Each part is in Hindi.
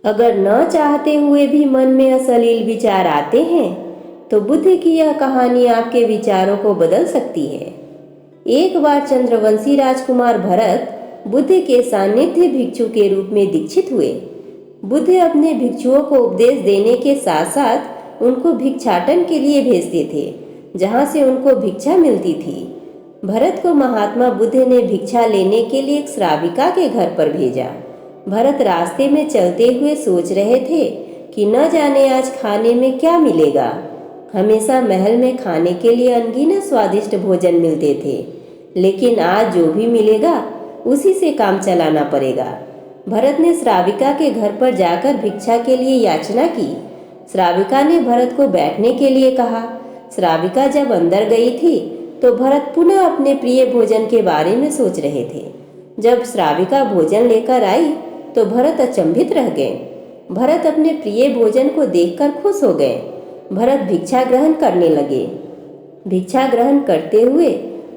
अगर न चाहते हुए भी मन में अश्लील विचार आते हैं तो बुद्ध की यह कहानी आपके विचारों को बदल सकती है। एक बार चंद्रवंशी राजकुमार भरत बुद्ध के सान्निध्य भिक्षु के रूप में दीक्षित हुए। बुद्ध अपने भिक्षुओं को उपदेश देने के साथ साथ उनको भिक्षाटन के लिए भेजते थे, जहाँ से उनको भिक्षा मिलती थी। भरत को महात्मा बुद्ध ने भिक्षा लेने के लिए एक श्राविका के घर पर भेजा। भरत रास्ते में चलते हुए सोच रहे थे कि न जाने आज खाने में क्या मिलेगा। हमेशा महल में खाने के लिए अनगिनत स्वादिष्ट भोजन मिलते थे, लेकिन आज जो भी मिलेगा उसी से काम चलाना पड़ेगा। भरत ने श्राविका के घर पर जाकर भिक्षा के लिए याचना की। श्राविका ने भरत को बैठने के लिए कहा। श्राविका जब अंदर गई थी तो भरत पुनः अपने प्रिय भोजन के बारे में सोच रहे थे। जब श्राविका भोजन लेकर आई तो भरत अचंभित रह गए। भरत अपने प्रिय भोजन को देखकर खुश हो गए। भरत भिक्षा ग्रहण करने लगे। भिक्षा ग्रहण करते हुए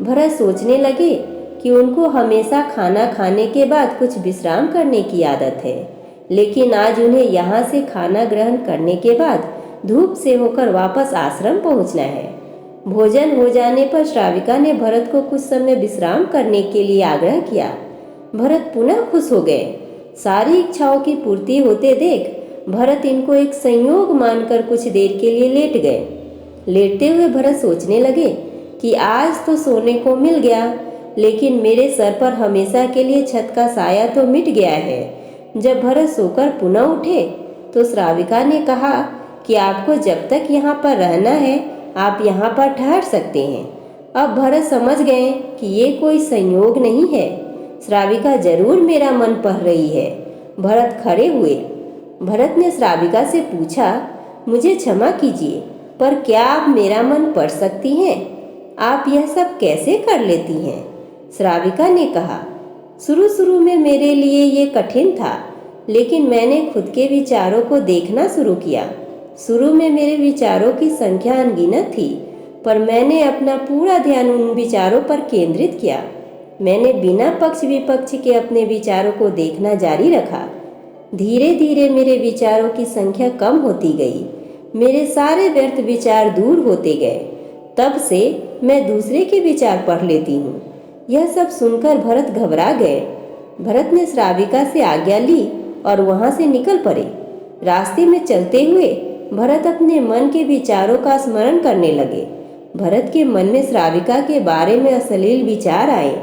भरत सोचने लगे कि उनको हमेशा खाना खाने के बाद कुछ विश्राम करने की आदत है, लेकिन आज उन्हें यहाँ से खाना ग्रहण करने के बाद धूप से होकर वापस आश्रम पहुँचना है। भोजन हो जाने पर श्राविका ने भरत को कुछ समय विश्राम करने के लिए आग्रह किया। भरत पुनः खुश हो गए। सारी इच्छाओं की पूर्ति होते देख भरत इनको एक संयोग मानकर कुछ देर के लिए लेट गए। लेटते हुए भरत सोचने लगे कि आज तो सोने को मिल गया, लेकिन मेरे सर पर हमेशा के लिए छत का साया तो मिट गया है। जब भरत सोकर पुनः उठे तो श्राविका ने कहा कि आपको जब तक यहाँ पर रहना है आप यहाँ पर ठहर सकते हैं। अब भरत समझ गए कि ये कोई संयोग नहीं है, श्राविका जरूर मेरा मन पढ़ रही है। भरत खड़े हुए। भरत ने श्राविका से पूछा, मुझे क्षमा कीजिए, पर क्या आप मेरा मन पढ़ सकती हैं? आप यह सब कैसे कर लेती हैं? श्राविका ने कहा, शुरू में मेरे लिए ये कठिन था, लेकिन मैंने खुद के विचारों को देखना शुरू किया। शुरू में मेरे विचारों की संख्या अनगिनत थी, पर मैंने अपना पूरा ध्यान उन विचारों पर केंद्रित किया। मैंने बिना पक्ष विपक्ष के अपने विचारों को देखना जारी रखा। धीरे धीरे मेरे विचारों की संख्या कम होती गई। मेरे सारे व्यर्थ विचार दूर होते गए। तब से मैं दूसरे के विचार पढ़ लेती हूँ। यह सब सुनकर भरत घबरा गए। भरत ने श्राविका से आज्ञा ली और वहाँ से निकल पड़े। रास्ते में चलते हुए भरत अपने मन के विचारों का स्मरण करने लगे। भरत के मन में श्राविका के बारे में अश्लील विचार आए।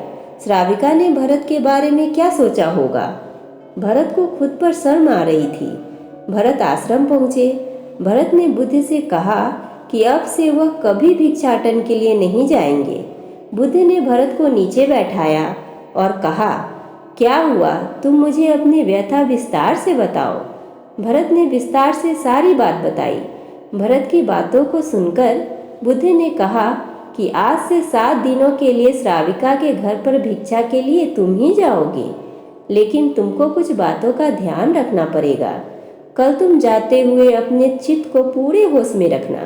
श्राविका ने भरत के बारे में क्या सोचा होगा? भरत को खुद पर शर्म आ रही थी। भरत आश्रम पहुँचे। भरत ने बुद्ध से कहा कि अब से वह कभी भिक्षाटन के लिए नहीं जाएंगे। बुद्ध ने भरत को नीचे बैठाया और कहा, क्या हुआ? तुम मुझे अपनी व्यथा विस्तार से बताओ। भरत ने विस्तार से सारी बात बताई। भरत की बातों को सुनकर बुद्ध ने कहा कि आज से 7 दिनों के लिए श्राविका के घर पर भिक्षा के लिए तुम ही जाओगे, लेकिन तुमको कुछ बातों का ध्यान रखना पड़ेगा। कल तुम जाते हुए अपने चित्त को पूरे होश में रखना।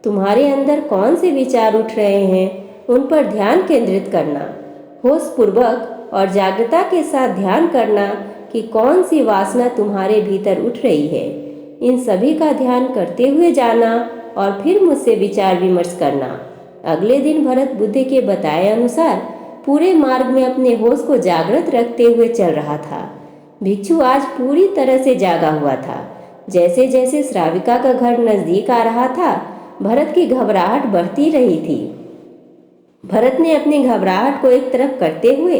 तुम्हारे अंदर कौन से विचार उठ रहे हैं उन पर ध्यान केंद्रित करना। होश पूर्वक और जागृता के साथ ध्यान करना कि कौन सी वासना तुम्हारे भीतर उठ रही है। इन सभी का ध्यान करते हुए जाना और फिर मुझसे विचार विमर्श करना। अगले दिन भरत बुद्ध के बताए अनुसार पूरे मार्ग में अपने होश को जागृत रखते हुए चल रहा था। भिक्षु आज पूरी तरह से जागा हुआ था। जैसे जैसे श्राविका का घर नजदीक आ रहा था, भरत की घबराहट बढ़ती रही थी। भरत ने अपनी घबराहट को एक तरफ करते हुए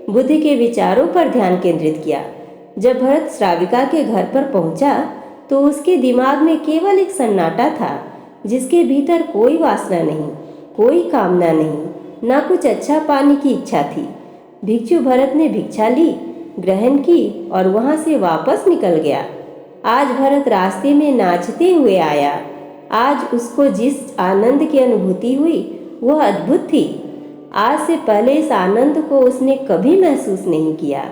बुद्ध के विचारों पर ध्यान केंद्रित किया। जब भरत श्राविका के घर पर पहुंचा तो उसके दिमाग में केवल एक सन्नाटा था, जिसके भीतर कोई वासना नहीं, कोई कामना नहीं, ना कुछ अच्छा पाने की इच्छा थी। भिक्षु भरत ने भिक्षा ली, ग्रहण की और वहां से वापस निकल गया। आज भरत रास्ते में नाचते हुए आया। आज उसको जिस आनंद की अनुभूति हुई वह अद्भुत थी। आज से पहले इस आनंद को उसने कभी महसूस नहीं किया।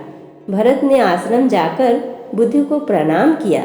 भरत ने आश्रम जाकर बुद्ध को प्रणाम किया।